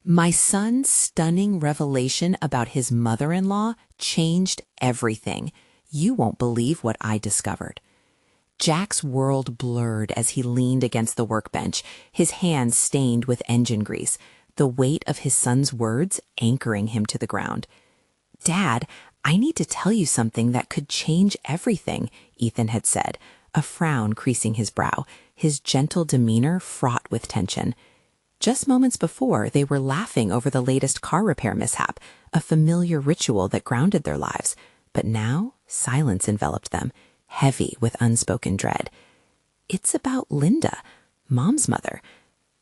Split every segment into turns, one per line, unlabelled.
My son's stunning revelation about his mother-in-law changed everything. You won't believe what I discovered. Jack's world blurred as he leaned against the workbench, his hands stained with engine grease, the weight of his son's words anchoring him to the ground. "Dad, I need to tell you something that could change everything," Ethan had said, a frown creasing his brow, his gentle demeanor fraught with tension. Just moments before, they were laughing over the latest car repair mishap, a familiar ritual that grounded their lives. But now, silence enveloped them, heavy with unspoken dread. "It's about Linda, Mom's mother."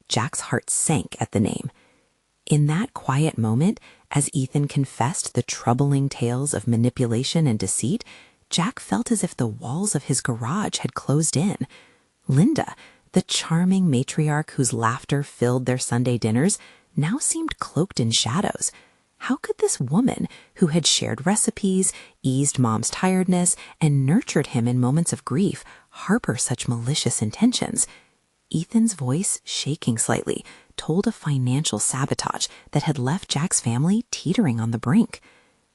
Jack's heart sank at the name. In that quiet moment, as Ethan confessed the troubling tales of manipulation and deceit, Jack felt as if the walls of his garage had closed in. Linda, the charming matriarch whose laughter filled their Sunday dinners, now seemed cloaked in shadows. How could this woman, who had shared recipes, eased Mom's tiredness, and nurtured him in moments of grief, harbor such malicious intentions? Ethan's voice, shaking slightly, told of financial sabotage that had left Jack's family teetering on the brink.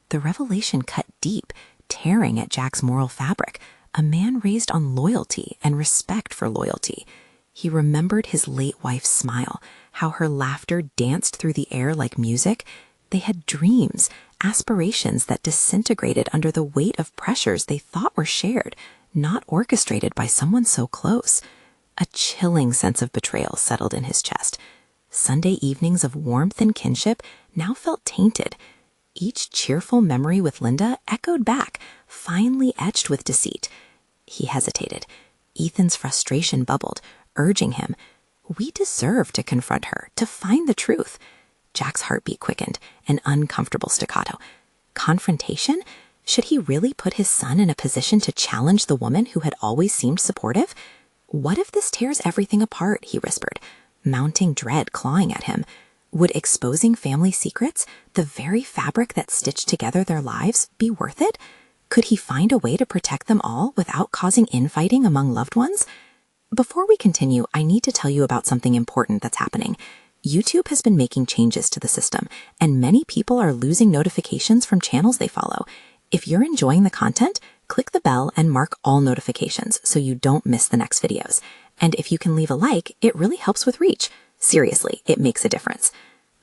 The revelation cut deep, tearing at Jack's moral fabric, a man raised on loyalty and respect for loyalty. He remembered his late wife's smile, how her laughter danced through the air like music. They had dreams, aspirations that disintegrated under the weight of pressures they thought were shared, not orchestrated by someone so close. A chilling sense of betrayal settled in his chest. Sunday evenings of warmth and kinship now felt tainted. Each cheerful memory with Linda echoed back, finely etched with deceit. He hesitated. Ethan's frustration bubbled, urging him. We deserve to confront her, to find the truth. Jack's heartbeat quickened, an uncomfortable staccato. Confrontation? Should he really put his son in a position to challenge the woman who had always seemed supportive? What if this tears everything apart, he whispered, mounting dread clawing at him. Would exposing family secrets, the very fabric that stitched together their lives, be worth it? Could he find a way to protect them all without causing infighting among loved ones? Before we continue, I need to tell you about something important that's happening. YouTube has been making changes to the system, and many people are losing notifications from channels they follow. If you're enjoying the content, click the bell and mark all notifications so you don't miss the next videos. And if you can leave a like, it really helps with reach. Seriously, it makes a difference.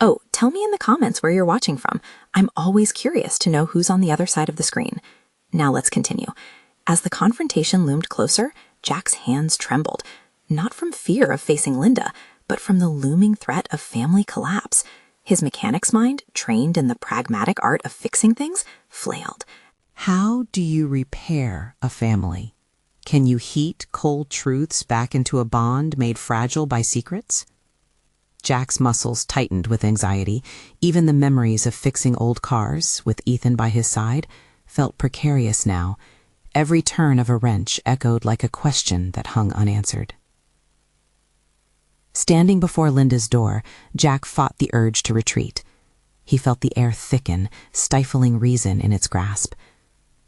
Oh, tell me in the comments where you're watching from. I'm always curious to know who's on the other side of the screen. Now let's continue. As the confrontation loomed closer, Jack's hands trembled, not from fear of facing Linda, but from the looming threat of family collapse. His mechanic's mind, trained in the pragmatic art of fixing things, flailed.
How do you repair a family? Can you heat cold truths back into a bond made fragile by secrets? Jack's muscles tightened with anxiety. Even the memories of fixing old cars, with Ethan by his side, felt precarious now. Every turn of a wrench echoed like a question that hung unanswered. Standing before Linda's door, Jack fought the urge to retreat. He felt the air thicken, stifling reason in its grasp.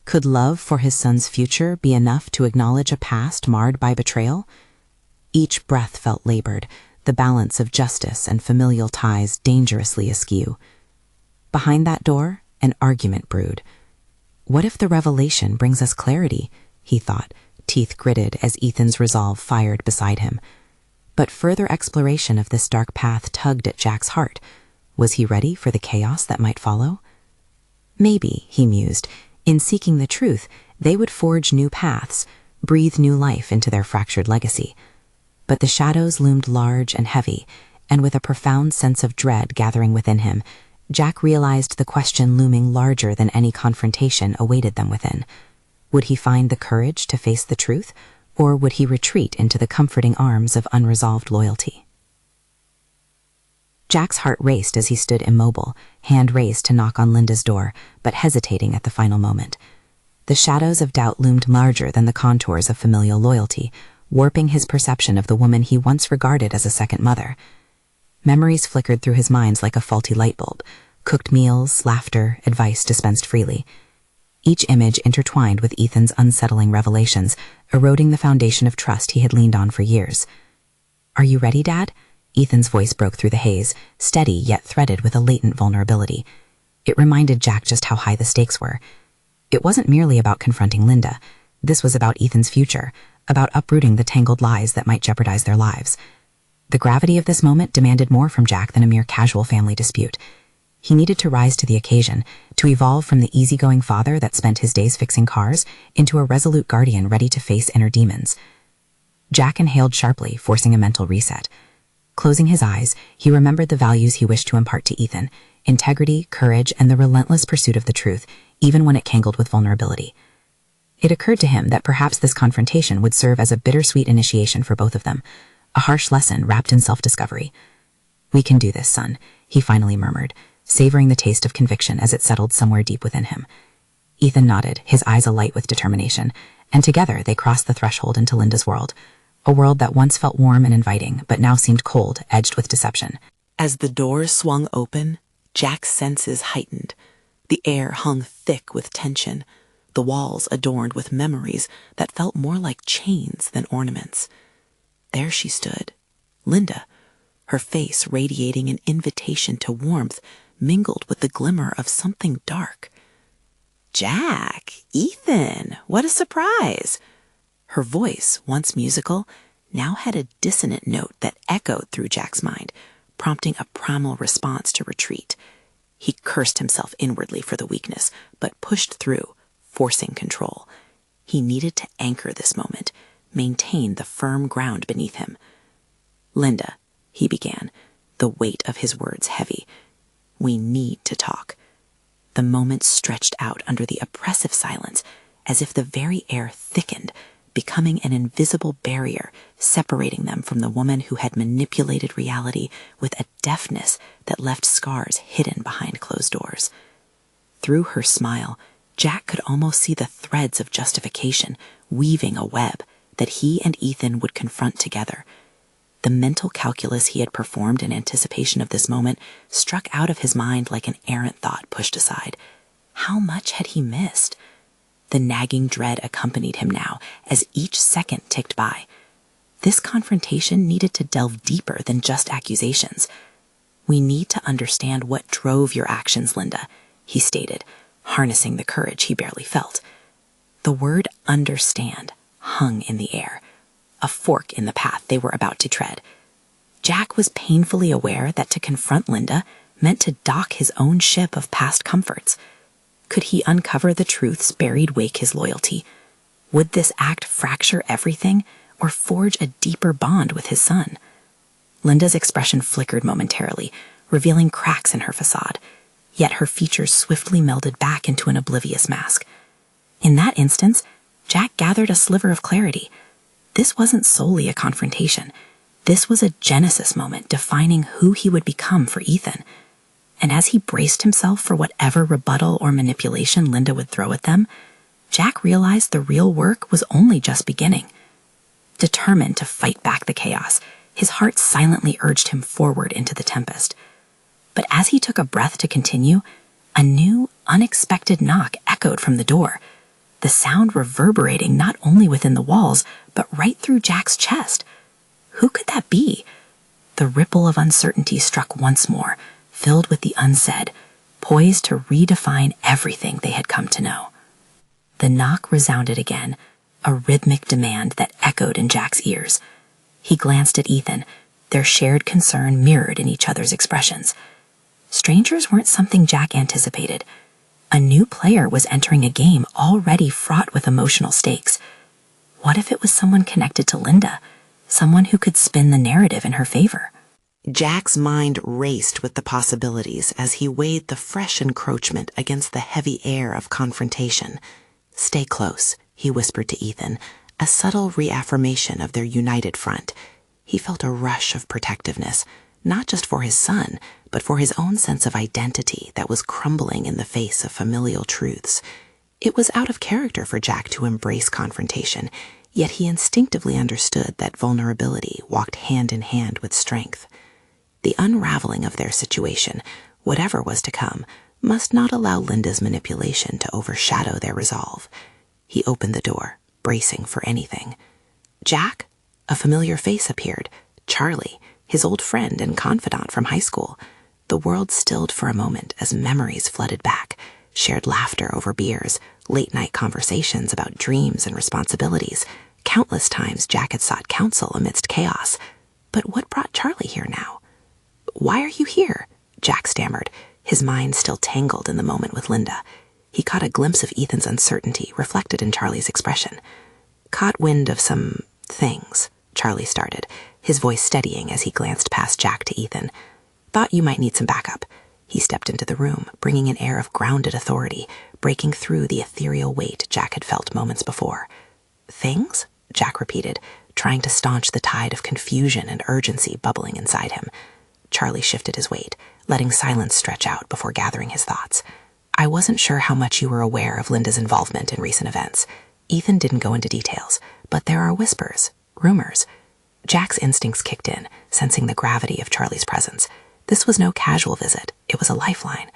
Could love for his son's future be enough to acknowledge a past marred by betrayal? Each breath felt labored, the balance of justice and familial ties dangerously askew. Behind that door, an argument brewed. What if the revelation brings us clarity? He thought, teeth gritted as Ethan's resolve fired beside him. But further exploration of this dark path tugged at Jack's heart. Was he ready for the chaos that might follow? Maybe, he mused, in seeking the truth, they would forge new paths, breathe new life into their fractured legacy. But the shadows loomed large and heavy, and with a profound sense of dread gathering within him, Jack realized the question looming larger than any confrontation awaited them within. Would he find the courage to face the truth, or would he retreat into the comforting arms of unresolved loyalty? Jack's heart raced as he stood immobile, hand raised to knock on Linda's door, but hesitating at the final moment. The shadows of doubt loomed larger than the contours of familial loyalty, warping his perception of the woman he once regarded as a second mother. Memories flickered through his mind like a faulty light bulb, cooked meals, laughter, advice dispensed freely. Each image intertwined with Ethan's unsettling revelations, eroding the foundation of trust he had leaned on for years. "Are you ready, Dad?" Ethan's voice broke through the haze, steady yet threaded with a latent vulnerability. It reminded Jack just how high the stakes were. It wasn't merely about confronting Linda. This was about Ethan's future, about uprooting the tangled lies that might jeopardize their lives. The gravity of this moment demanded more from Jack than a mere casual family dispute. He needed to rise to the occasion, to evolve from the easygoing father that spent his days fixing cars into a resolute guardian ready to face inner demons. Jack inhaled sharply, forcing a mental reset. Closing his eyes, he remembered the values he wished to impart to Ethan: integrity, courage, and the relentless pursuit of the truth, even when it tangled with vulnerability. It occurred to him that perhaps this confrontation would serve as a bittersweet initiation for both of them, a harsh lesson wrapped in self-discovery. "We can do this, son," he finally murmured, savoring the taste of conviction as it settled somewhere deep within him. Ethan nodded, his eyes alight with determination, and together they crossed the threshold into Linda's world, a world that once felt warm and inviting, but now seemed cold, edged with deception.
As the doors swung open, Jack's senses heightened. The air hung thick with tension, the walls adorned with memories that felt more like chains than ornaments. There she stood, Linda, her face radiating an invitation to warmth mingled with the glimmer of something dark. "Jack, Ethan, what a surprise!" Her voice, once musical, now had a dissonant note that echoed through Jack's mind, prompting a primal response to retreat. He cursed himself inwardly for the weakness, but pushed through, forcing control. He needed to anchor this moment, maintain the firm ground beneath him. "Linda," he began, the weight of his words heavy, "we need to talk." The moment stretched out under the oppressive silence, as if the very air thickened, becoming an invisible barrier separating them from the woman who had manipulated reality with a deftness that left scars hidden behind closed doors. Through her smile, Jack could almost see the threads of justification weaving a web that he and Ethan would confront together. The mental calculus he had performed in anticipation of this moment struck out of his mind like an errant thought pushed aside. How much had he missed? The nagging dread accompanied him now as each second ticked by. This confrontation needed to delve deeper than just accusations. "We need to understand what drove your actions, Linda," he stated, harnessing the courage he barely felt. The word understand hung in the air, a fork in the path they were about to tread. Jack was painfully aware that to confront Linda meant to dock his own ship of past comforts. Could he uncover the truths buried wake his loyalty? Would this act fracture everything or forge a deeper bond with his son? Linda's expression flickered momentarily, revealing cracks in her facade, yet her features swiftly melded back into an oblivious mask. In that instance, Jack gathered a sliver of clarity. This wasn't solely a confrontation. This was a genesis moment defining who he would become for Ethan. And as he braced himself for whatever rebuttal or manipulation Linda would throw at them, Jack realized the real work was only just beginning. Determined to fight back the chaos, his heart silently urged him forward into the tempest. But as he took a breath to continue, a new, unexpected knock echoed from the door, the sound reverberating not only within the walls, but right through Jack's chest. Who could that be? The ripple of uncertainty struck once more, filled with the unsaid, poised to redefine everything they had come to know. The knock resounded again, a rhythmic demand that echoed in Jack's ears. He glanced at Ethan, their shared concern mirrored in each other's expressions. Strangers weren't something Jack anticipated. A new player was entering a game already fraught with emotional stakes. What if it was someone connected to Linda, someone who could spin the narrative in her favor? Jack's mind raced with the possibilities as he weighed the fresh encroachment against the heavy air of confrontation. "Stay close," he whispered to Ethan, a subtle reaffirmation of their united front. He felt a rush of protectiveness, not just for his son, but for his own sense of identity that was crumbling in the face of familial truths. It was out of character for Jack to embrace confrontation, yet he instinctively understood that vulnerability walked hand in hand with strength. The unraveling of their situation, whatever was to come, must not allow Linda's manipulation to overshadow their resolve. He opened the door, bracing for anything. "Jack?" A familiar face appeared, Charlie,
his old friend and confidant from high school. The world stilled for a moment as memories flooded back, shared laughter over beers, late-night conversations about dreams and responsibilities. Countless times Jack had sought counsel amidst chaos. But what brought Charlie here now? "Why are you here?" Jack stammered, his mind still tangled in the moment with Linda. He caught a glimpse of Ethan's uncertainty reflected in Charlie's expression. "Caught wind of some things," Charlie started, his voice steadying as he glanced past Jack to Ethan. "Thought you might need some backup." He stepped into the room, bringing an air of grounded authority, breaking through the ethereal weight Jack had felt moments before. "Things?" Jack repeated, trying to staunch the tide of confusion and urgency bubbling inside him. Charlie shifted his weight, letting silence stretch out before gathering his thoughts. "I wasn't sure how much you were aware of Linda's involvement in recent events." Ethan didn't go into details, but there are whispers, rumors. Jack's instincts kicked in, sensing the gravity of Charlie's presence. This was no casual visit. It was a lifeline.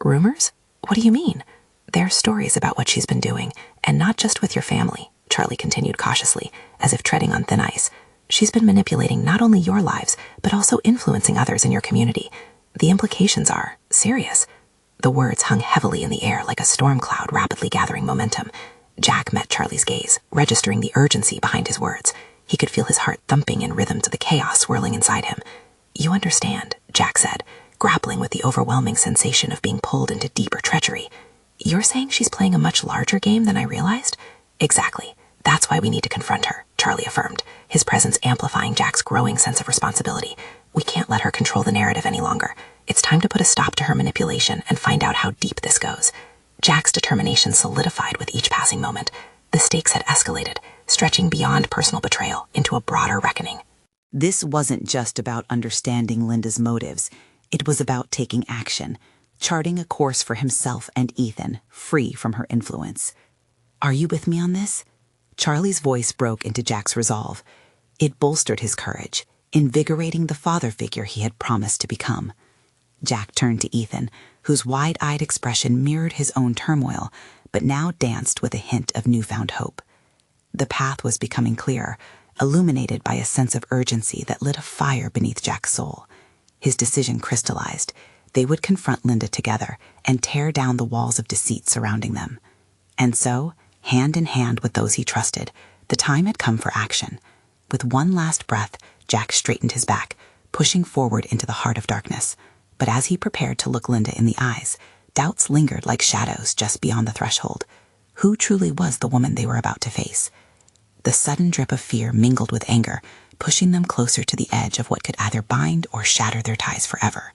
"Rumors? What do you mean?" "There are stories about what she's been doing, and not just with your family," Charlie continued cautiously, as if treading on thin ice. "She's been manipulating not only your lives, but also influencing others in your community. The implications are serious." The words hung heavily in the air like a storm cloud rapidly gathering momentum. Jack met Charlie's gaze, registering the urgency behind his words. He could feel his heart thumping in rhythm to the chaos swirling inside him. "You understand," Jack said, grappling with the overwhelming sensation of being pulled into deeper treachery. "You're saying she's playing a much larger game than I realized?" "Exactly. That's why we need to confront her," Charlie affirmed, his presence amplifying Jack's growing sense of responsibility. "We can't let her control the narrative any longer. It's time to put a stop to her manipulation and find out how deep this goes." Jack's determination solidified with each passing moment. The stakes had escalated, stretching beyond personal betrayal into a broader reckoning.
This wasn't just about understanding Linda's motives. It was about taking action, charting a course for himself and Ethan, free from her influence. "Are you with me on this?" Charlie's voice broke into Jack's resolve. It bolstered his courage, invigorating the father figure he had promised to become. Jack turned to Ethan, whose wide-eyed expression mirrored his own turmoil, but now danced with a hint of newfound hope. The path was becoming clearer, illuminated by a sense of urgency that lit a fire beneath Jack's soul. His decision crystallized. They would confront Linda together and tear down the walls of deceit surrounding them. And so, hand in hand with those he trusted, the time had come for action. With one last breath, Jack straightened his back, pushing forward into the heart of darkness. But as he prepared to look Linda in the eyes, doubts lingered like shadows just beyond the threshold. Who truly was the woman they were about to face? The sudden drip of fear mingled with anger, pushing them closer to the edge of what could either bind or shatter their ties forever.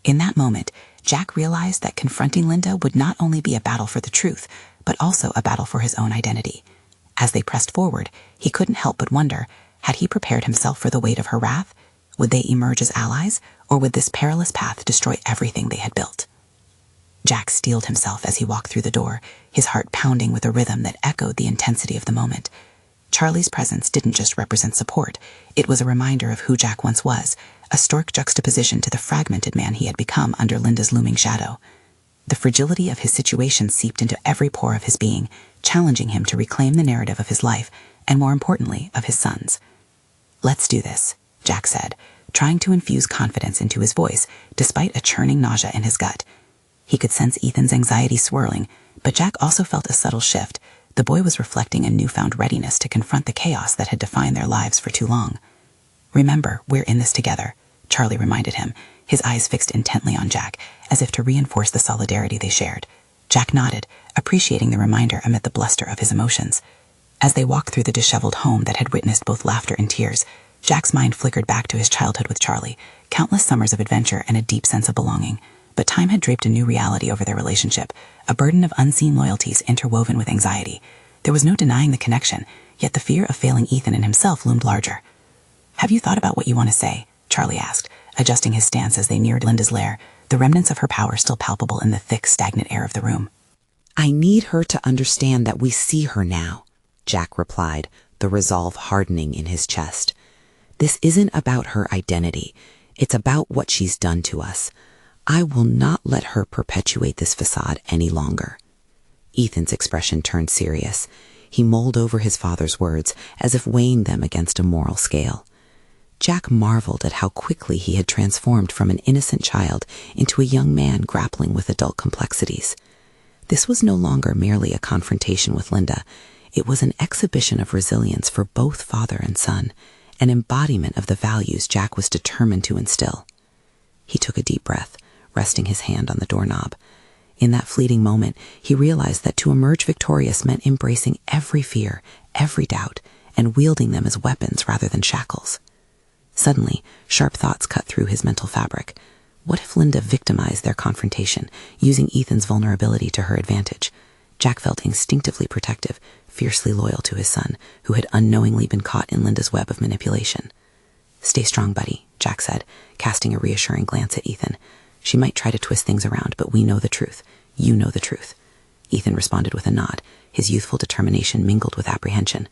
In that moment, Jack realized that confronting Linda would not only be a battle for the truth, but also a battle for his own identity. As they pressed forward, he couldn't help but wonder, had he prepared himself for the weight of her wrath? Would they emerge as allies, or would this perilous path destroy everything they had built? Jack steeled himself as he walked through the door, his heart pounding with a rhythm that echoed the intensity of the moment. Charlie's presence didn't just represent support, it was a reminder of who Jack once was, a stark juxtaposition to the fragmented man he had become under Linda's looming shadow. The fragility of his situation seeped into every pore of his being, challenging him to reclaim the narrative of his life, and more importantly, of his son's. "Let's do this," Jack said, trying to infuse confidence into his voice, despite a churning nausea in his gut. He could sense Ethan's anxiety swirling, but Jack also felt a subtle shift. The boy was reflecting a newfound readiness to confront the chaos that had defined their lives for too long. "Remember, we're in this together," Charlie reminded him, his eyes fixed intently on Jack, as if to reinforce the solidarity they shared. Jack nodded, appreciating the reminder amid the bluster of his emotions. As they walked through the disheveled home that had witnessed both laughter and tears, Jack's mind flickered back to his childhood with Charlie, countless summers of adventure and a deep sense of belonging. But time had draped a new reality over their relationship, a burden of unseen loyalties interwoven with anxiety. There was no denying the connection, yet the fear of failing Ethan and himself loomed larger. "Have you thought about what you want to say?" Charlie asked, adjusting his stance as they neared Linda's lair, the remnants of her power still palpable in the thick, stagnant air of the room.
"I need her to understand that we see her now," Jack replied, the resolve hardening in his chest. "This isn't about her identity. It's about what she's done to us. I will not let her perpetuate this facade any longer." Ethan's expression turned serious. He mulled over his father's words as if weighing them against a moral scale. Jack marveled at how quickly he had transformed from an innocent child into a young man grappling with adult complexities. This was no longer merely a confrontation with Linda. It was an exhibition of resilience for both father and son, an embodiment of the values Jack was determined to instill. He took a deep breath, resting his hand on the doorknob. In that fleeting moment, he realized that to emerge victorious meant embracing every fear, every doubt, and wielding them as weapons rather than shackles. Suddenly, sharp thoughts cut through his mental fabric. What if Linda victimized their confrontation, using Ethan's vulnerability to her advantage? Jack felt instinctively protective, fiercely loyal to his son, who had unknowingly been caught in Linda's web of manipulation. "Stay strong, buddy," Jack said, casting a reassuring glance at Ethan. "She might try to twist things around, but we know the truth. You know the truth." Ethan responded with a nod, his youthful determination mingled with apprehension.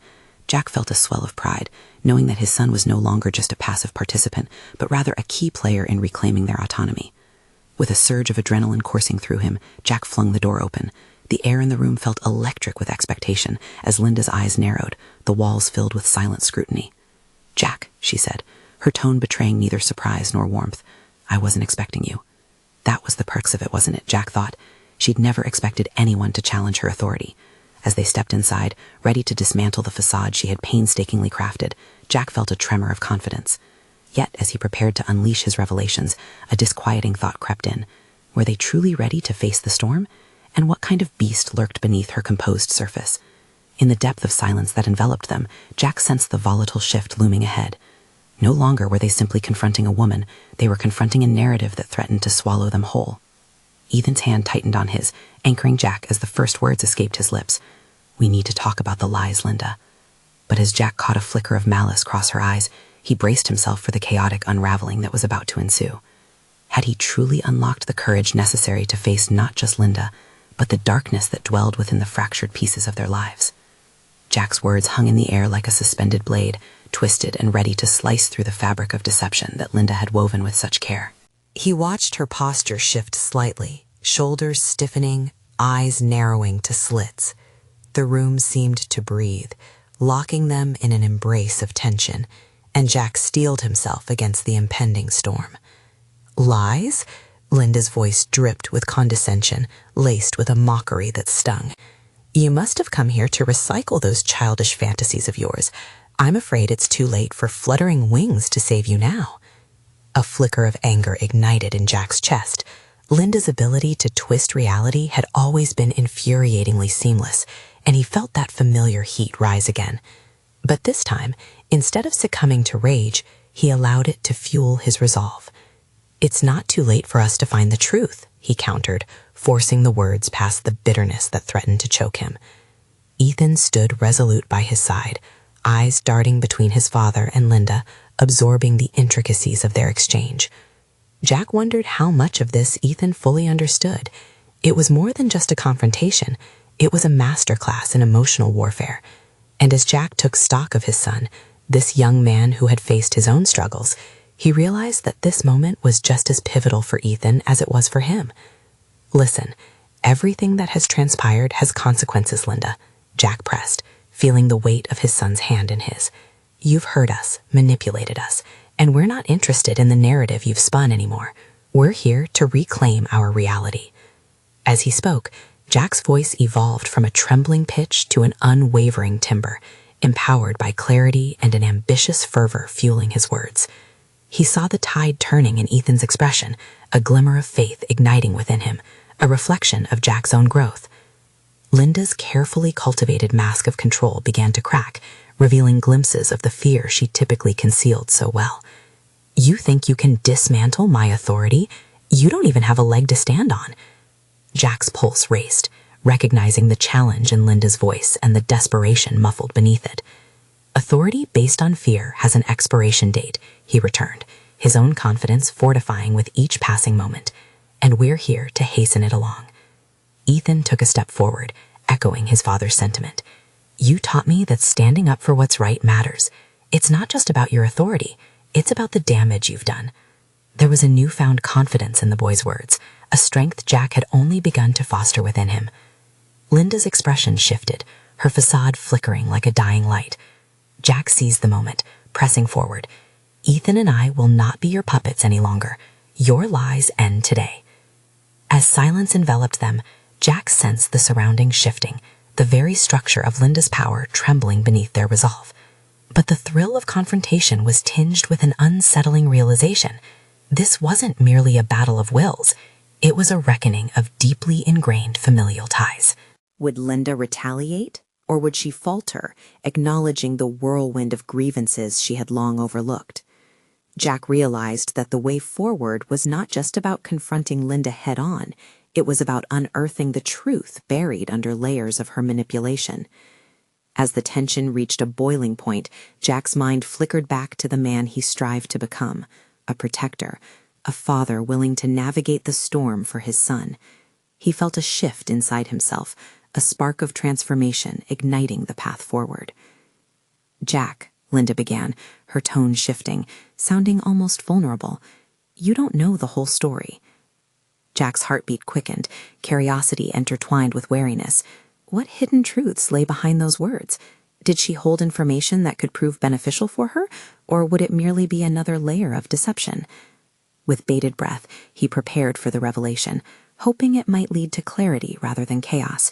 Jack felt a swell of pride, knowing that his son was no longer just a passive participant, but rather a key player in reclaiming their autonomy. With a surge of adrenaline coursing through him, Jack flung the door open. The air in the room felt electric with expectation as Linda's eyes narrowed, the walls filled with silent scrutiny. "Jack," she said, her tone betraying neither surprise nor warmth, "I wasn't expecting you." That was the perks of it, wasn't it? Jack thought. She'd never expected anyone to challenge her authority. As they stepped inside, ready to dismantle the facade she had painstakingly crafted, Jack felt a tremor of confidence. Yet, as he prepared to unleash his revelations, a disquieting thought crept in. Were they truly ready to face the storm? And what kind of beast lurked beneath her composed surface? In the depth of silence that enveloped them, Jack sensed the volatile shift looming ahead. No longer were they simply confronting a woman, they were confronting a narrative that threatened to swallow them whole. Ethan's hand tightened on his, anchoring Jack as the first words escaped his lips. "We need to talk about the lies, Linda." But as Jack caught a flicker of malice cross her eyes, he braced himself for the chaotic unraveling that was about to ensue. Had he truly unlocked the courage necessary to face not just Linda, but the darkness that dwelled within the fractured pieces of their lives? Jack's words hung in the air like a suspended blade, twisted and ready to slice through the fabric of deception that Linda had woven with such care. He watched her posture shift slightly, shoulders stiffening, eyes narrowing to slits. The room seemed to breathe, locking them in an embrace of tension, and Jack steeled himself against the impending storm. "Lies?" Linda's voice dripped with condescension, laced with a mockery that stung. "You must have come here to recycle those childish fantasies of yours. I'm afraid it's too late for fluttering wings to save you now." A flicker of anger ignited in Jack's chest. Linda's ability to twist reality had always been infuriatingly seamless, and he felt that familiar heat rise again. But this time, instead of succumbing to rage, he allowed it to fuel his resolve. "It's not too late for us to find the truth," he countered, forcing the words past the bitterness that threatened to choke him. Ethan stood resolute by his side, eyes darting between his father and Linda, absorbing the intricacies of their exchange. Jack wondered how much of this Ethan fully understood. It was more than just a confrontation. It was a masterclass in emotional warfare. And as Jack took stock of his son, this young man who had faced his own struggles, he realized that this moment was just as pivotal for Ethan as it was for him. "Listen, everything that has transpired has consequences, Linda," Jack pressed, feeling the weight of his son's hand in his. "You've hurt us, manipulated us, and we're not interested in the narrative you've spun anymore. We're here to reclaim our reality." As he spoke, Jack's voice evolved from a trembling pitch to an unwavering timbre, empowered by clarity and an ambitious fervor fueling his words. He saw the tide turning in Ethan's expression, a glimmer of faith igniting within him, a reflection of Jack's own growth. Linda's carefully cultivated mask of control began to crack, revealing glimpses of the fear she typically concealed so well. "You think you can dismantle my authority? You don't even have a leg to stand on." Jack's pulse raced, recognizing the challenge in Linda's voice and the desperation muffled beneath it. "Authority based on fear has an expiration date," he returned, his own confidence fortifying with each passing moment, "and we're here to hasten it along." Ethan took a step forward, echoing his father's sentiment. "You taught me that standing up for what's right matters. It's not just about your authority, it's about the damage you've done." There was a newfound confidence in the boy's words, a strength Jack had only begun to foster within him. Linda's expression shifted, her facade flickering like a dying light. Jack seized the moment, pressing forward.
Ethan and I will not be your puppets any longer. Your lies end today. As silence enveloped them, Jack sensed the surroundings shifting, the very structure of Linda's power trembling beneath their resolve. But the thrill of confrontation was tinged with an unsettling realization. This wasn't merely a battle of wills. It was a reckoning of deeply ingrained familial ties.
Would Linda retaliate, or would she falter, acknowledging the whirlwind of grievances she had long overlooked? Jack realized that the way forward was not just about confronting Linda head-on. It was about unearthing the truth buried under layers of her manipulation. As the tension reached a boiling point, Jack's mind flickered back to the man he strived to become, a protector, a father willing to navigate the storm for his son. He felt a shift inside himself, a spark of transformation igniting the path forward. "Jack," Linda began, her tone shifting, sounding almost vulnerable, "you don't know the whole story." Jack's heartbeat quickened, curiosity intertwined with wariness. What hidden truths lay behind those words? Did she hold information that could prove beneficial for her, or would it merely be another layer of deception? With bated breath, he prepared for the revelation, hoping it might lead to clarity rather than chaos.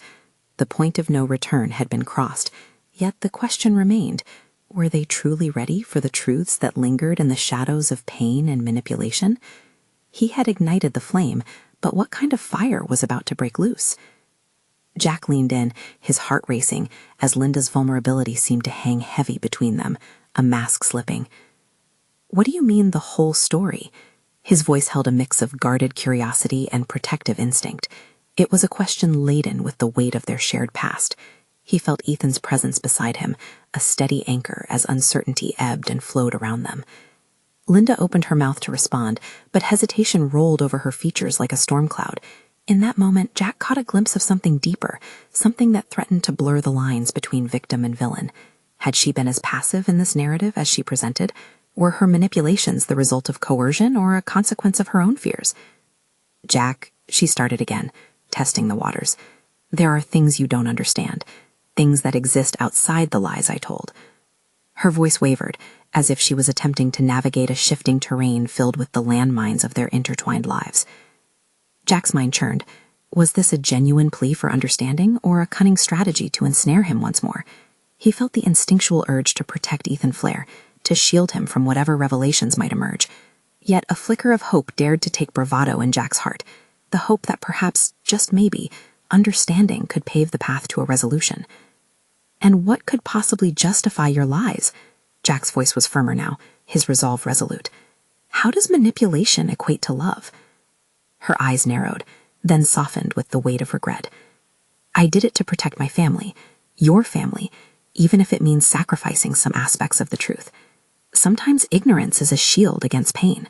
The point of no return had been crossed, yet the question remained, were they truly ready for the truths that lingered in the shadows of pain and manipulation? He had ignited the flame, but what kind of fire was about to break loose? Jack leaned in, his heart racing, as Linda's vulnerability seemed to hang heavy between them, a mask slipping. "What do you mean, the whole story?" His voice held a mix of guarded curiosity and protective instinct. It was a question laden with the weight of their shared past. He felt Ethan's presence beside him, a steady anchor as uncertainty ebbed and flowed around them. Linda opened her mouth to respond, but hesitation rolled over her features like a storm cloud. In that moment, Jack caught a glimpse of something deeper, something that threatened to blur the lines between victim and villain. Had she been as passive in this narrative as she presented? Were her manipulations the result of coercion or a consequence of her own fears? "Jack," she started again, testing the waters, "there are things you don't understand, things that exist outside the lies I told." Her voice wavered, as if she was attempting to navigate a shifting terrain filled with the landmines of their intertwined lives. Jack's mind churned. Was this a genuine plea for understanding, or a cunning strategy to ensnare him once more? He felt the instinctual urge to protect Ethan Flare, to shield him from whatever revelations might emerge. Yet a flicker of hope dared to take bravado in Jack's heart, the hope that perhaps, just maybe, understanding could pave the path to a resolution. "And what could possibly justify your lies?" Jack's voice was firmer now, his resolve resolute. "How does manipulation equate to love?" Her eyes narrowed, then softened with the weight of regret. "I did it to protect my family, your family, even if it means sacrificing some aspects of the truth. Sometimes ignorance is a shield against pain."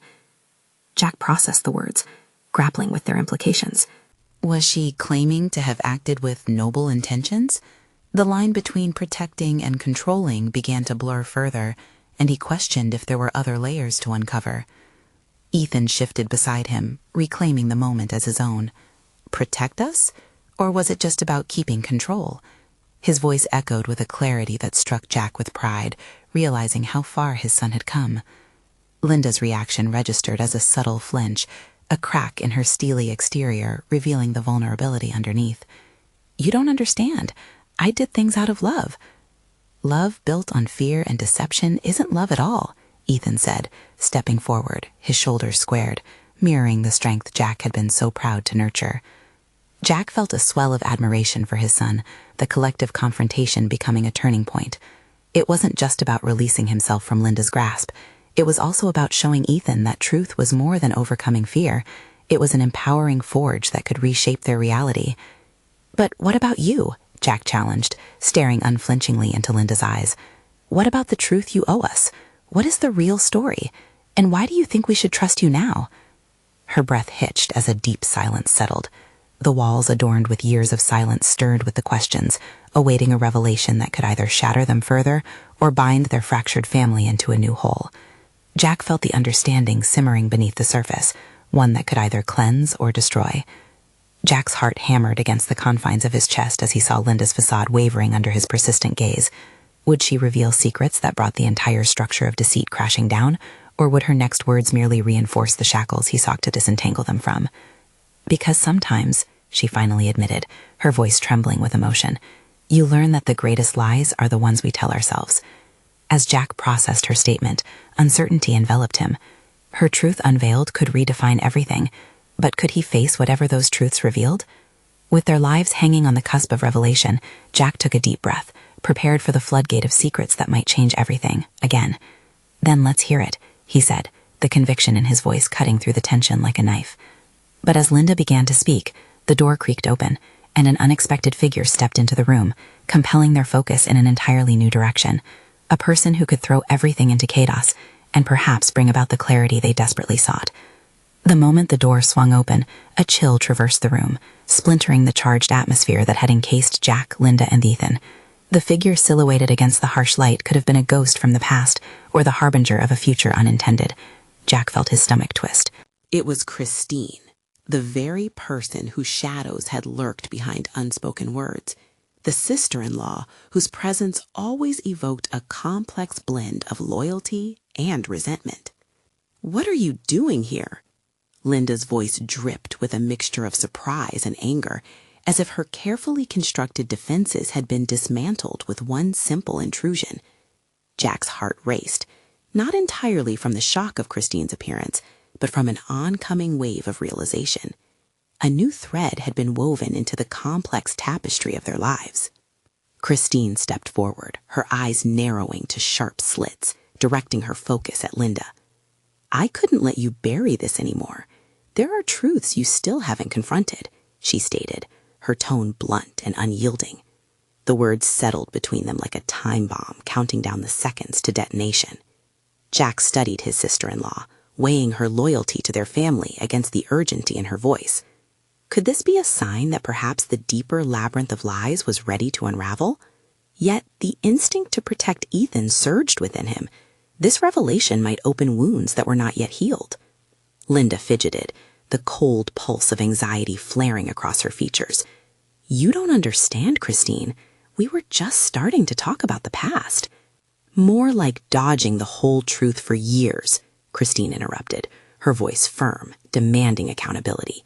Jack processed the words, grappling with their implications.
Was she claiming to have acted with noble intentions? The line between protecting and controlling began to blur further, and he questioned if there were other layers to uncover. Ethan shifted beside him, reclaiming the moment as his own. Protect us? Or was it just about keeping control? His voice echoed with a clarity that struck Jack with pride, realizing how far his son had come. Linda's reaction registered as a subtle flinch, a crack in her steely exterior revealing the vulnerability underneath. "You don't understand. I did things out of love." "Love built on fear and deception isn't love at all," Ethan said, stepping forward, his shoulders squared, mirroring the strength Jack had been so proud to nurture. Jack felt a swell of admiration for his son, the collective confrontation becoming a turning point. It wasn't just about releasing himself from Linda's grasp. It was also about showing Ethan that truth was more than overcoming fear. It was an empowering forge that could reshape their reality. "But what about you?" Jack challenged, staring unflinchingly into Linda's eyes. "What about the truth you owe us? What is the real story? And why do you think we should trust you now?" Her breath hitched as a deep silence settled. The walls adorned with years of silence stirred with the questions, awaiting a revelation that could either shatter them further or bind their fractured family into a new whole. Jack felt the understanding simmering beneath the surface, one that could either cleanse or destroy. Jack's heart hammered against the confines of his chest as he saw Linda's facade wavering under his persistent gaze. Would she reveal secrets that brought the entire structure of deceit crashing down,
Or would her next words merely reinforce the shackles he sought to disentangle them from? Because sometimes, she finally admitted, her voice trembling with emotion, you learn that the greatest lies are the ones we tell ourselves. As Jack processed her statement, uncertainty enveloped him. Her truth unveiled could redefine everything, but could he face whatever those truths revealed? With their lives hanging on the cusp of revelation, Jack took a deep breath, prepared for the floodgate of secrets that might change everything, again. Then let's hear it, he said, the conviction in his voice cutting through the tension like a knife. But as Linda began to speak, the door creaked open, and an unexpected figure stepped into the room, compelling their focus in an entirely new direction. A person who could throw everything into chaos, and perhaps bring about the clarity they desperately sought. The moment the door swung open, a chill traversed the room, splintering the charged atmosphere that had encased Jack, Linda, and Ethan. The figure silhouetted against the harsh light could have been a ghost from the past, or the harbinger of a future unintended. Jack felt his stomach twist.
It was Christine, the very person whose shadows had lurked behind unspoken words, the sister-in-law whose presence always evoked a complex blend of loyalty and resentment. "What are you doing here?" Linda's voice dripped with a mixture of surprise and anger, as if her carefully constructed defenses had been dismantled with one simple intrusion. Jack's heart raced, not entirely from the shock of Christine's appearance, but from an oncoming wave of realization. A new thread had been woven into the complex tapestry of their lives. Christine stepped forward, her eyes narrowing to sharp slits, directing her focus at Linda. "I couldn't let you bury this anymore. There are truths you still haven't confronted," she stated, her tone blunt and unyielding. The words settled between them like a time bomb counting down the seconds to detonation. Jack studied his sister-in-law, weighing her loyalty to their family against the urgency in her voice. Could this be a sign that perhaps the deeper labyrinth of lies was ready to unravel? Yet the instinct to protect Ethan surged within him. This revelation might open wounds that were not yet healed. Linda fidgeted, the cold pulse of anxiety flaring across her features. "You don't understand, Christine. We were just starting to talk about the past." "More like dodging the whole truth for years," Christine interrupted, her voice firm, demanding accountability.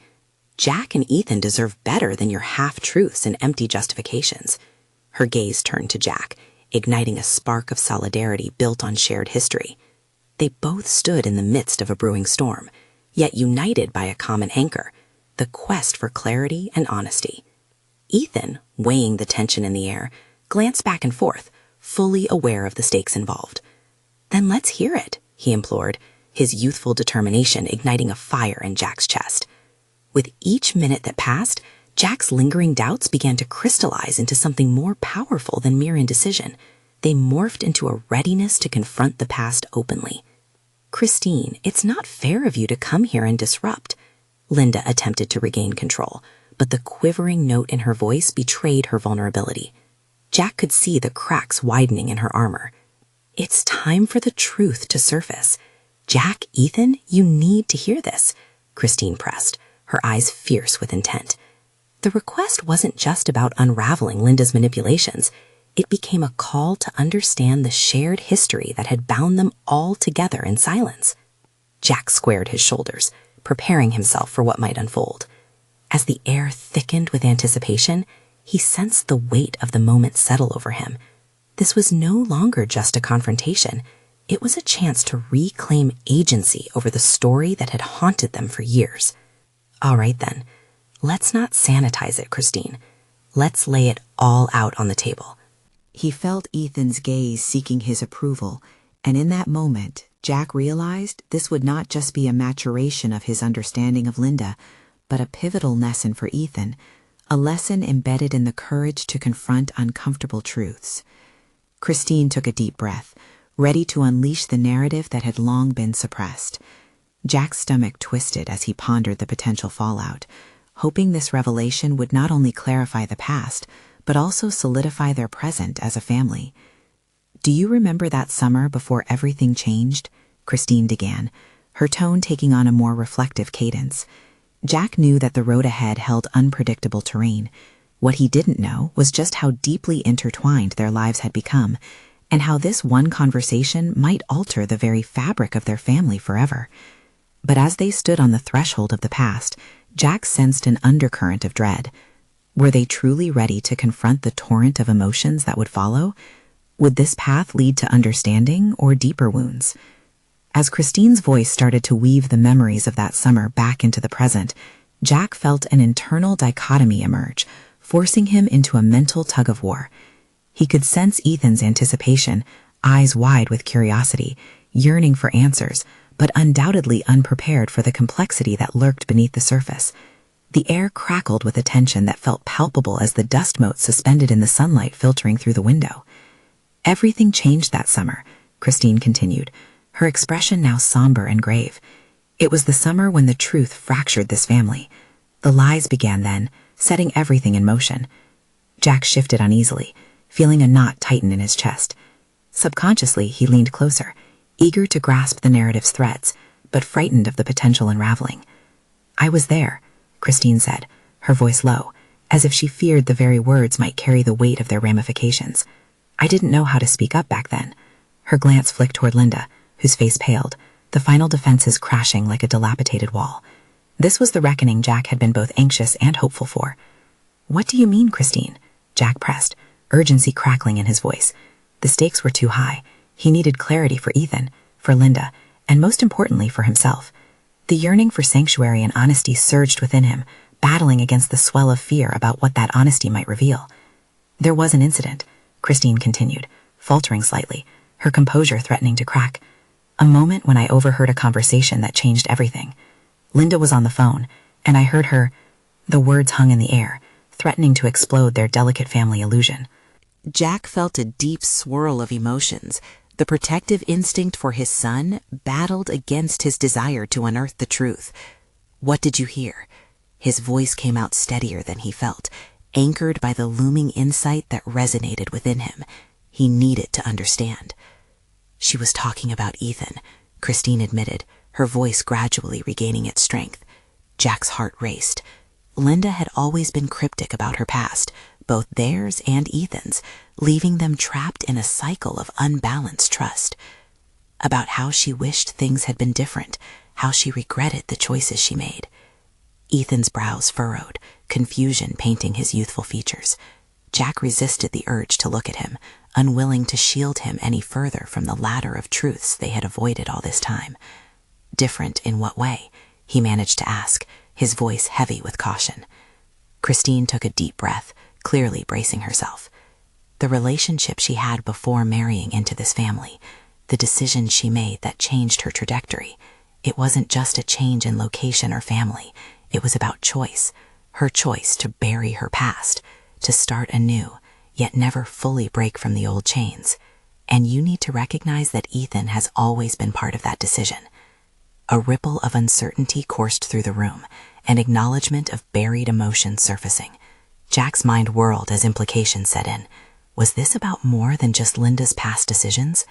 "Jack and Ethan deserve better than your half-truths and empty justifications." Her gaze turned to Jack, igniting a spark of solidarity built on shared history. They both stood in the midst of a brewing storm, yet united by a common anchor, the quest for clarity and honesty. Ethan, weighing the tension in the air, glanced back and forth, fully aware of the stakes involved. "Then let's hear it," he implored, his youthful determination igniting a fire in Jack's chest. With each minute that passed, Jack's lingering doubts began to crystallize into something more powerful than mere indecision. They morphed into a readiness to confront the past openly. "Christine, it's not fair of you to come here and disrupt." Linda attempted to regain control, but the quivering note in her voice betrayed her vulnerability. Jack could see the cracks widening in her armor. "It's time for the truth to surface. Jack, Ethan, you need to hear this," Christine pressed, her eyes fierce with intent. The request wasn't just about unraveling Linda's manipulations. It became a call to understand the shared history that had bound them all together in silence. Jack squared his shoulders, preparing himself for what might unfold. As the air thickened with anticipation, he sensed the weight of the moment settle over him. This was no longer just a confrontation. It was a chance to reclaim agency over the story that had haunted them for years. "All right then, let's not sanitize it, Christine. Let's lay it all out on the table."
He felt Ethan's gaze seeking his approval, and in that moment, Jack realized this would not just be a maturation of his understanding of Linda, but a pivotal lesson for Ethan, a lesson embedded in the courage to confront uncomfortable truths. Christine took a deep breath, ready to unleash the narrative that had long been suppressed. Jack's stomach twisted as he pondered the potential fallout, hoping this revelation would not only clarify the past, but also solidify their present as a family. "Do you remember that summer before everything changed?" Christine began, her tone taking on a more reflective cadence. Jack knew that the road ahead held unpredictable terrain. What he didn't know was just how deeply intertwined their lives had become,
and how this one conversation might alter the very fabric of their family forever. But as they stood on the threshold of the past, Jack sensed an undercurrent of dread. Were they truly ready to confront the torrent of emotions that would follow? Would this path lead to understanding or deeper wounds? As Christine's voice started to weave the memories of that summer back into the present, Jack felt an internal dichotomy emerge, forcing him into a mental tug-of-war. He could sense Ethan's anticipation, eyes wide with curiosity, yearning for answers, but undoubtedly unprepared for the complexity that lurked beneath the surface. The air crackled with a tension that felt palpable as the dust motes suspended in the sunlight filtering through the window. Everything changed that summer, Christine continued, her expression now somber and grave. It was the summer when the truth fractured this family. The lies began then, setting everything in motion. Jack shifted uneasily, feeling a knot tighten in his chest. Subconsciously, he leaned closer, eager to grasp the narrative's threads, but frightened of the potential unraveling. "I was there," Christine said, her voice low, as if she feared the very words might carry the weight of their ramifications. "I didn't know how to speak up back then." Her glance flicked toward Linda, whose face paled, the final defenses crashing like a dilapidated wall. This was the reckoning Jack had been both anxious and hopeful for. "What do you mean, Christine?" Jack pressed, urgency crackling in his voice. The stakes were too high. He needed clarity for Ethan, for Linda, and most importantly for himself. The yearning for sanctuary and honesty surged within him, battling against the swell of fear about what that honesty might reveal. "There was an incident," Christine continued, faltering slightly, her composure threatening to crack. "A moment when I overheard a conversation that changed everything. Linda was on the phone, and I heard her—" The words hung in the air, threatening to explode their delicate family illusion. Jack felt a deep swirl of emotions. The protective instinct for his son battled against his desire to unearth the truth. "What did you hear?" His voice came out steadier than he felt, anchored by the looming insight that resonated within him. He needed to understand. "She was talking about Ethan," Christine admitted, her voice gradually regaining its strength. Jack's heart raced. Linda had always been cryptic about her past, both theirs and Ethan's, leaving them trapped in a cycle of unbalanced trust. About how she wished things had been different, how she regretted the choices she made. Ethan's brows furrowed, confusion painting his youthful features. Jack resisted the urge to look at him, unwilling to shield him any further from the ladder of truths they had avoided all this time. "Different in what way?" he managed to ask, his voice heavy with caution. Christine took a deep breath, clearly bracing herself. The relationship she had before marrying into this family, the decisions she made that changed her trajectory, it wasn't just a change in location or family. It was about choice, her choice to bury her past, to start anew, yet never fully break from the old chains. And you need to recognize that Ethan has always been part of that decision. A ripple of uncertainty coursed through the room, an acknowledgement of buried emotions surfacing. Jack's mind whirled as implications set in. Was this about more than just Linda's past decisions?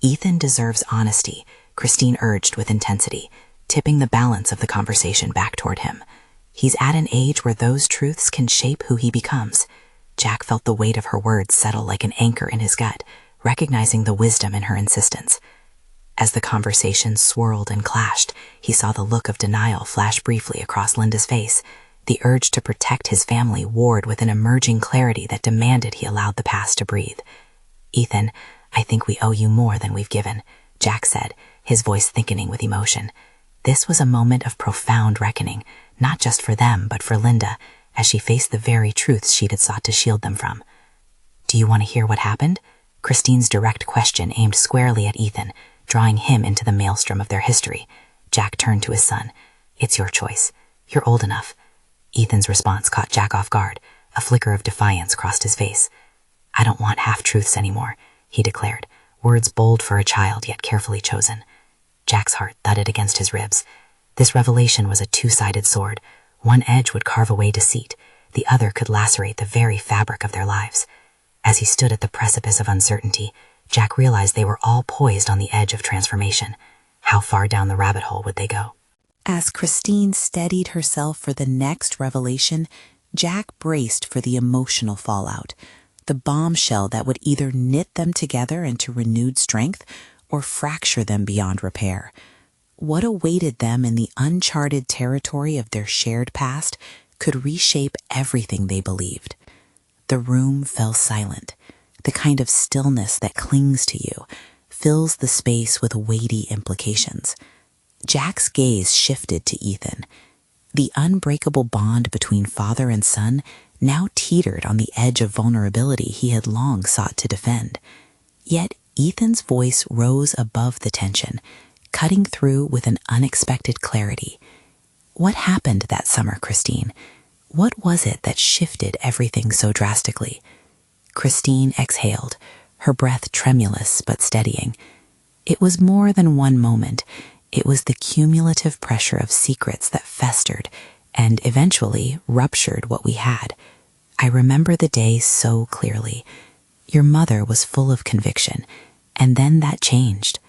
"Ethan deserves honesty," Christine urged with intensity, tipping the balance of the conversation back toward him. "He's at an age where those truths can shape who he becomes." Jack felt the weight of her words settle like an anchor in his gut, recognizing the wisdom in her insistence. As the conversation swirled and clashed, he saw the look of denial flash briefly across Linda's face. The urge to protect his family warred with an emerging clarity that demanded he allowed the past to breathe. "Ethan, I think we owe you more than we've given," Jack said, his voice thickening with emotion. This was a moment of profound reckoning, not just for them, but for Linda, as she faced the very truths she'd had sought to shield them from. "Do you want to hear what happened?" Christine's direct question aimed squarely at Ethan, drawing him into the maelstrom of their history. Jack turned to his son. "It's your choice. You're old enough." Ethan's response caught Jack off guard. A flicker of defiance crossed his face. "I don't want half-truths anymore," he declared, words bold for a child yet carefully chosen. Jack's heart thudded against his ribs. This revelation was a two-sided sword. One edge would carve away deceit, the other could lacerate the very fabric of their lives. As he stood at the precipice of uncertainty, Jack realized they were all poised on the edge of transformation. How far down the rabbit hole would they go? As Christine steadied herself for the next revelation, Jack braced for the emotional fallout.
the bombshell that would either knit them together into renewed strength or fracture them beyond repair. What awaited them in the uncharted territory of their shared past could reshape everything they believed. The room fell silent, the kind of stillness that clings to you, fills the space with weighty implications. Jack's gaze shifted to Ethan. The unbreakable bond between father and son now teetered on the edge of vulnerability he had long sought to defend. Yet Ethan's voice rose above the tension, cutting through with an unexpected clarity. What happened that summer, Christine? What was it that shifted everything so drastically? Christine exhaled, her breath tremulous but steadying. It was more than one moment. It was the cumulative pressure of secrets that festered and eventually ruptured what we had. I remember the day so clearly. Your mother was full of conviction, and then that changed.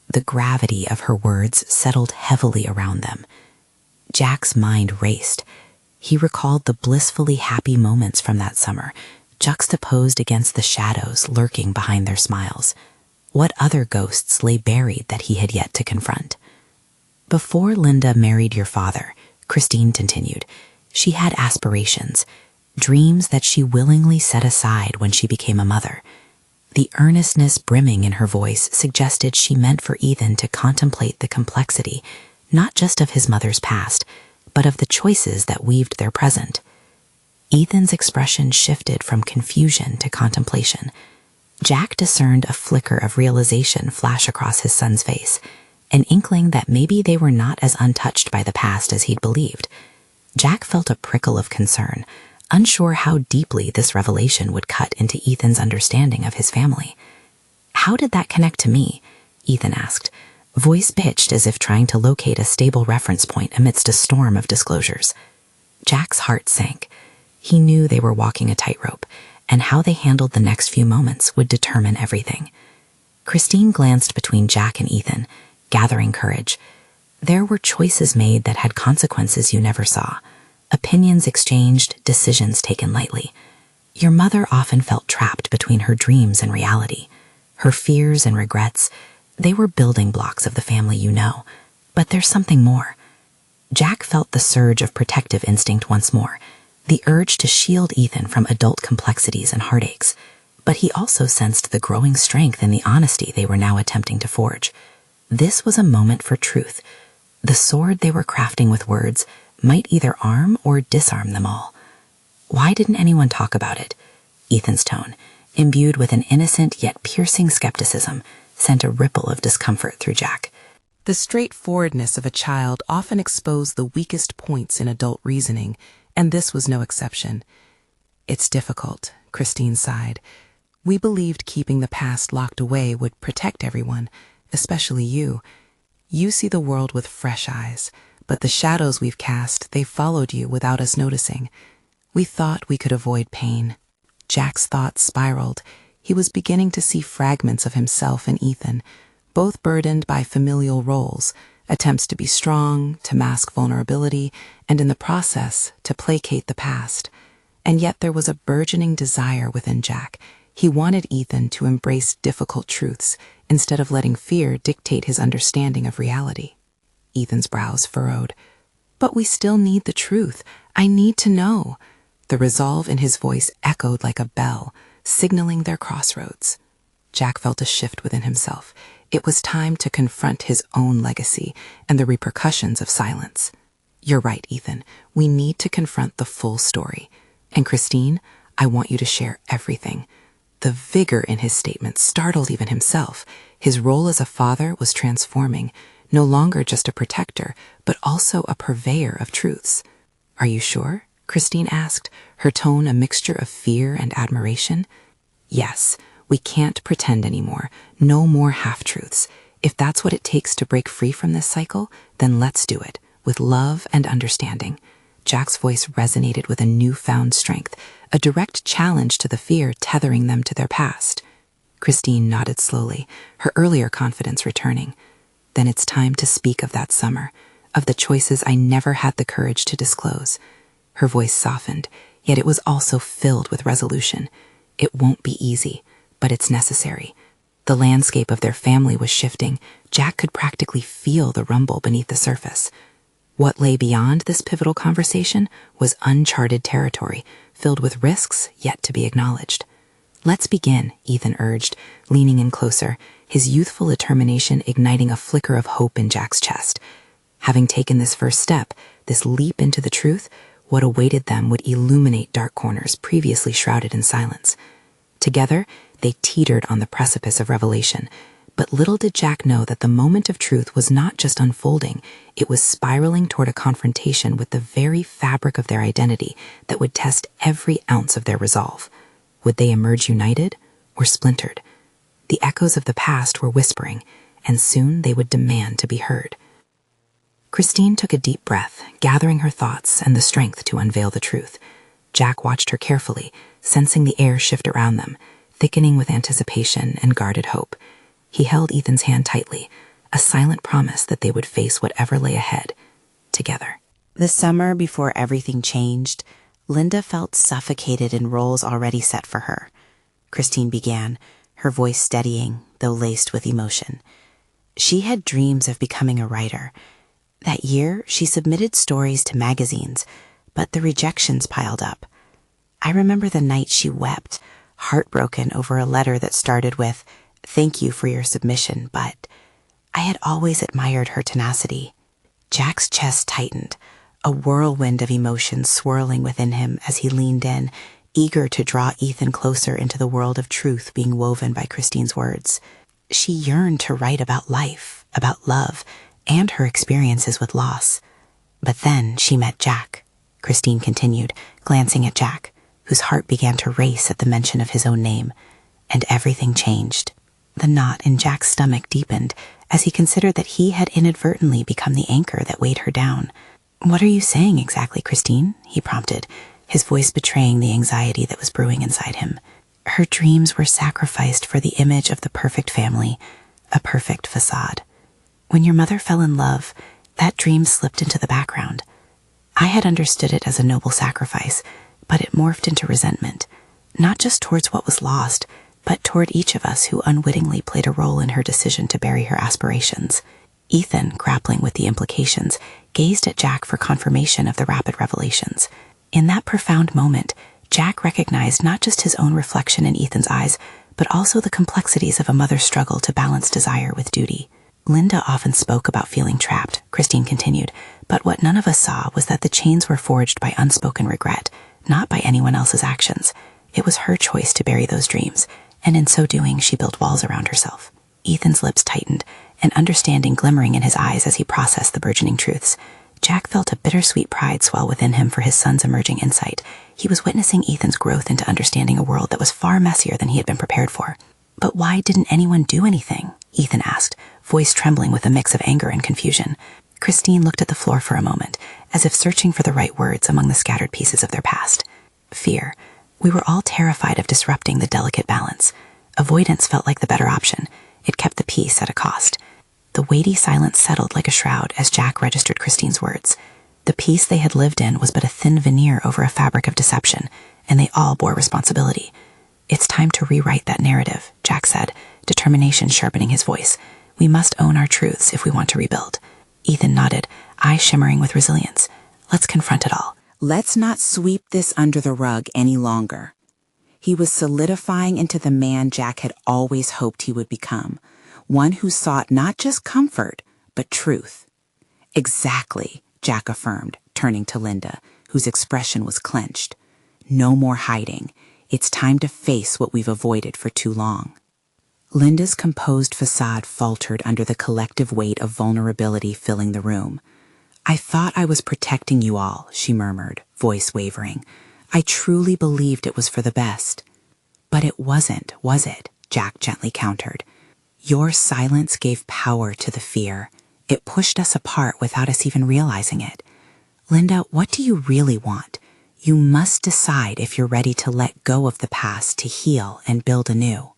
The gravity of her words settled heavily around them. Jack's mind raced. He recalled the blissfully happy moments from that summer, juxtaposed against the shadows lurking behind their smiles. What other ghosts lay buried that he had yet to confront? Before Linda married your father, Christine continued, she had aspirations, dreams that she willingly set aside when she became a mother. The earnestness brimming in her voice suggested she meant for Ethan to contemplate the complexity, not just of his mother's past, but of the choices that weaved their present. Ethan's expression shifted from confusion to contemplation. Jack discerned a flicker of realization flash across his son's face, an inkling that maybe they were not as untouched by the past as he'd believed. Jack felt a prickle of concern, unsure how deeply this revelation would cut into Ethan's understanding of his family. "How did that connect to me?" Ethan asked, voice pitched as if trying to locate a stable reference point amidst a storm of disclosures. Jack's heart sank. He knew they were walking a tightrope, and how they handled the next few moments would determine everything. Christine glanced between Jack and Ethan, gathering courage. There were choices made that had consequences you never saw, opinions exchanged, decisions taken lightly. Your mother often felt trapped between her dreams and reality. Her fears and regrets, they were building blocks of the family you know. But there's something more. Jack felt the surge of protective instinct once more, the urge to shield Ethan from adult complexities and heartaches. But he also sensed the growing strength in the honesty they were now attempting to forge. This was a moment for truth. The sword they were crafting with words might either arm or disarm them all. Why didn't anyone talk about it? Ethan's tone, imbued with an innocent yet piercing skepticism, sent a ripple of discomfort through Jack.
The straightforwardness of a child often exposed the weakest points in adult reasoning, and this was no exception. "It's difficult," Christine sighed. "We believed keeping the past locked away would protect everyone, especially you. You see the world with fresh eyes, but the shadows we've cast, they followed you without us noticing. We thought we could avoid pain." Jack's thoughts spiraled. He was beginning to see fragments of himself in Ethan, both burdened by familial roles, attempts to be strong, to mask vulnerability, and in the process, to placate the past. And yet there was a burgeoning desire within Jack. He wanted Ethan to embrace difficult truths instead of letting fear dictate his understanding of reality. Ethan's brows furrowed. "But we still need the truth. I need to know." The resolve in his voice echoed like a bell, signaling their crossroads. Jack felt a shift within himself. It was time to confront his own legacy and the repercussions of silence. "You're right, Ethan. We need to confront the full story. And Christine, I want you to share everything." The vigor in his statement startled even himself. His role as a father was transforming, no longer just a protector, but also a purveyor of truths. "Are you sure?" Christine asked, her tone a mixture of fear and admiration. "Yes, we can't pretend anymore. No more half-truths. If that's what it takes to break free from this cycle, then let's do it, with love and understanding." Jack's voice resonated with a newfound strength, a direct challenge to the fear tethering them to their past. Christine nodded slowly, her earlier confidence returning. "Then it's time to speak of that summer, of the choices I never had the courage to disclose." Her voice softened, yet it was also filled with resolution.
It won't be easy, but it's necessary. The landscape of their family was shifting. Jack could practically feel the rumble beneath the surface. What lay beyond this pivotal conversation was uncharted territory, filled with risks yet to be acknowledged. "Let's begin," Ethan urged, leaning in closer, his youthful determination igniting a flicker of hope in Jack's chest. Having taken this first step, this leap into the truth, what awaited them would illuminate dark corners previously shrouded in silence. Together, they teetered on the precipice of revelation, but little did Jack know that the moment of truth was not just unfolding, it was spiraling toward a confrontation with the very fabric of their identity that would test every ounce of their resolve. Would they emerge united or splintered? The echoes of the past were whispering, and soon they would demand to be heard. Christine took a deep breath, gathering her thoughts and the strength to unveil the truth. Jack watched her carefully, sensing the air shift around them, thickening with anticipation and guarded hope. He held Ethan's hand tightly, a silent promise that they would face whatever lay ahead, together.
The summer before everything changed, Linda felt suffocated in roles already set for her. Christine began, her voice steadying, though laced with emotion. She had dreams of becoming a writer. That year, she submitted stories to magazines, but the rejections piled up. I remember the night she wept, heartbroken over a letter that started with, "Thank you for your submission, but..." I had always admired her tenacity. Jack's chest tightened, a whirlwind of emotions swirling within him as he leaned in, eager to draw Ethan closer into the world of truth being woven by Christine's words. She yearned to write about life, about love, and her experiences with loss. But then she met Jack, Christine continued, glancing at Jack, whose heart began to race at the mention of his own name, and everything changed. The knot in Jack's stomach deepened as he considered that he had inadvertently become the anchor that weighed her down. "What are you saying exactly, Christine?" he prompted, his voice betraying the anxiety that was brewing inside him. Her dreams were sacrificed for the image of the perfect family, a perfect facade. When your mother fell in love, that dream slipped into the background. I had understood it as a noble sacrifice, but it morphed into resentment, not just towards what was lost, but toward each of us who unwittingly played a role in her decision to bury her aspirations. Ethan, grappling with the implications, gazed at Jack for confirmation of the rapid revelations. In that profound moment, Jack recognized not just his own reflection in Ethan's eyes, but also the complexities of a mother's struggle to balance desire with duty. Linda often spoke about feeling trapped, Christine continued, but what none of us saw was that the chains were forged by unspoken regret, not by anyone else's actions. It was her choice to bury those dreams, and in so doing, she built walls around herself. Ethan's lips tightened, an understanding glimmering in his eyes as he processed the burgeoning truths. Jack felt a bittersweet pride swell within him for his son's emerging insight. He was witnessing Ethan's growth into understanding a world that was far messier than he had been prepared for. "But why didn't anyone do anything?" Ethan asked, voice trembling with a mix of anger and confusion. Christine looked at the floor for a moment, as if searching for the right words among the scattered pieces of their past. "Fear. We were all terrified of disrupting the delicate balance. Avoidance felt like the better option. It kept the peace at a cost." The weighty silence settled like a shroud as Jack registered Christine's words. The peace they had lived in was but a thin veneer over a fabric of deception, and they all bore responsibility. "It's time to rewrite that narrative," Jack said, determination sharpening his voice. "We must own our truths if we want to rebuild." Ethan nodded, eyes shimmering with resilience. "Let's confront it all." Let's not sweep this under the rug any longer. He was solidifying into the man Jack had always hoped he would become, one who sought not just comfort, but truth. "Exactly," Jack affirmed, turning to Linda, whose expression was clenched. "No more hiding. It's time to face what we've avoided for too long." Linda's composed facade faltered under the collective weight of vulnerability filling the room. "I thought I was protecting you all," she murmured, voice wavering. "I truly believed it was for the best." "But it wasn't, was it?" Jack gently countered. "Your silence gave power to the fear. It pushed us apart without us even realizing it. Linda, what do you really want? You must decide if you're ready to let go of the past to heal and build anew."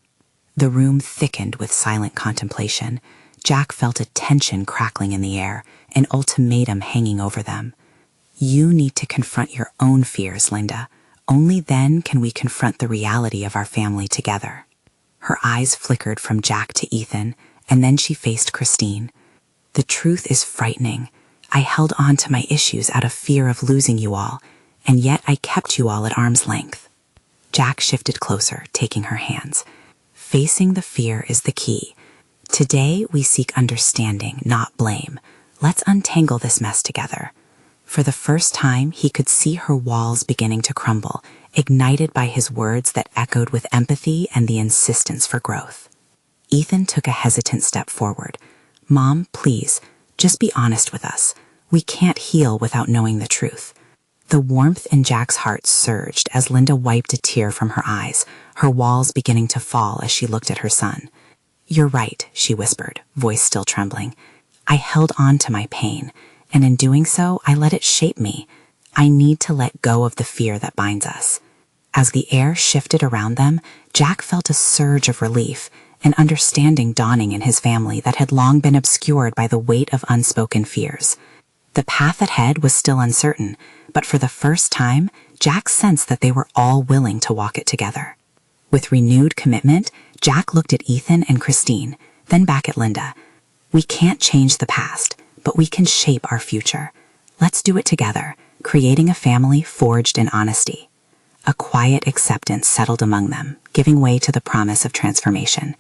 The room thickened with silent contemplation. Jack felt a tension crackling in the air, an ultimatum hanging over them. "You need to confront your own fears, Linda.
Only then can we confront the reality of our family together. Her eyes flickered from Jack to Ethan, and then she faced Christine. The truth is frightening. I held on to my issues out of fear of losing you all, and yet I kept you all at arm's length. Jack shifted closer, taking her hands. Facing the fear is the key. Today we seek understanding, not blame. Let's untangle this mess together. For the first time, he could see her walls beginning to crumble, ignited by his words that echoed with empathy and the insistence for growth. Ethan took a hesitant step forward. Mom, please, just be honest with us. We can't heal without knowing the truth. The warmth in Jack's heart surged as Linda wiped a tear from her eyes, her walls beginning to fall as she looked at her son. You're right, she whispered, voice still trembling. I held on to my pain, and in doing so, I let it shape me. I need to let go of the fear that binds us. As the air shifted around them, Jack felt a surge of relief, an understanding dawning in his family that had long been obscured by the weight of unspoken fears. The path ahead was still uncertain, but for the first time, Jack sensed that they were all willing to walk it together. With renewed commitment, Jack looked at Ethan and Christine, then back at Linda. We can't change the past, but we can shape our future. Let's do it together, creating a family forged in honesty. A quiet acceptance settled among them, giving way to the promise of transformation.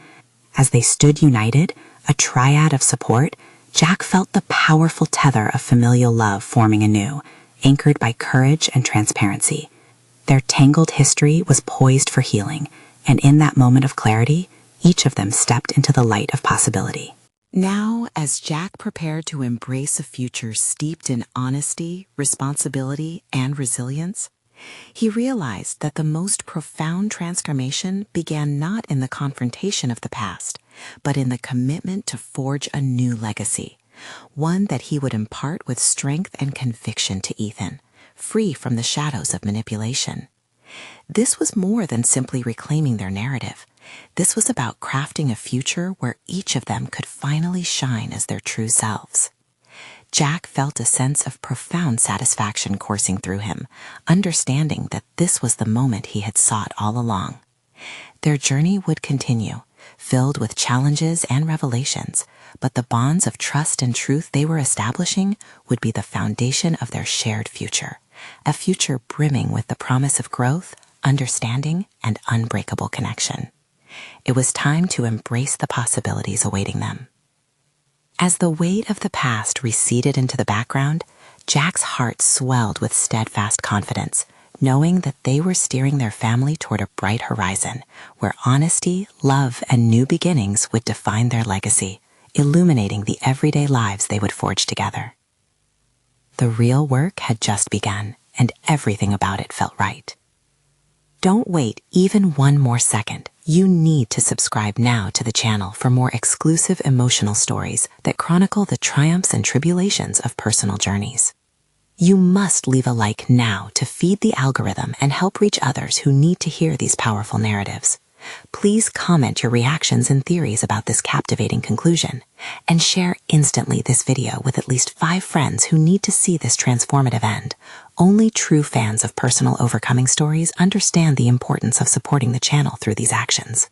As they stood united, a triad of support, Jack felt the powerful tether of familial love forming anew, anchored by courage and transparency. Their tangled history was poised for healing, and in that moment of clarity, each of them stepped into the light of possibility.
Now, as Jack prepared to embrace a future steeped in honesty, responsibility, and resilience, he realized that the most profound transformation began not in the confrontation of the past, but in the commitment to forge a new legacy, one that he would impart with strength and conviction to Ethan, free from the shadows of manipulation. This was more than simply reclaiming their narrative. This was about crafting a future where each of them could finally shine as their true selves. Jack felt a sense of profound satisfaction coursing through him, understanding that this was the moment he had sought all along. Their journey would continue, filled with challenges and revelations, but the bonds of trust and truth they were establishing would be the foundation of their shared future, a future brimming with the promise of growth, understanding, and unbreakable connection. It was time to embrace the possibilities awaiting them. As the weight of the past receded into the background, Jack's heart swelled with steadfast confidence, knowing that they were steering their family toward a bright horizon, where honesty, love, and new beginnings would define their legacy, illuminating the everyday lives they would forge together. The real work had just begun, and everything about it felt right. Don't wait even one more second. You need to subscribe now to the channel for more exclusive emotional stories that chronicle the triumphs and tribulations of personal journeys. You must leave a like now to feed the algorithm and help reach others who need to hear these powerful narratives. Please comment your reactions and theories about this captivating conclusion, and share instantly this video with at least 5 friends who need to see this transformative end. Only true fans of personal overcoming stories understand the importance of supporting the channel through these actions.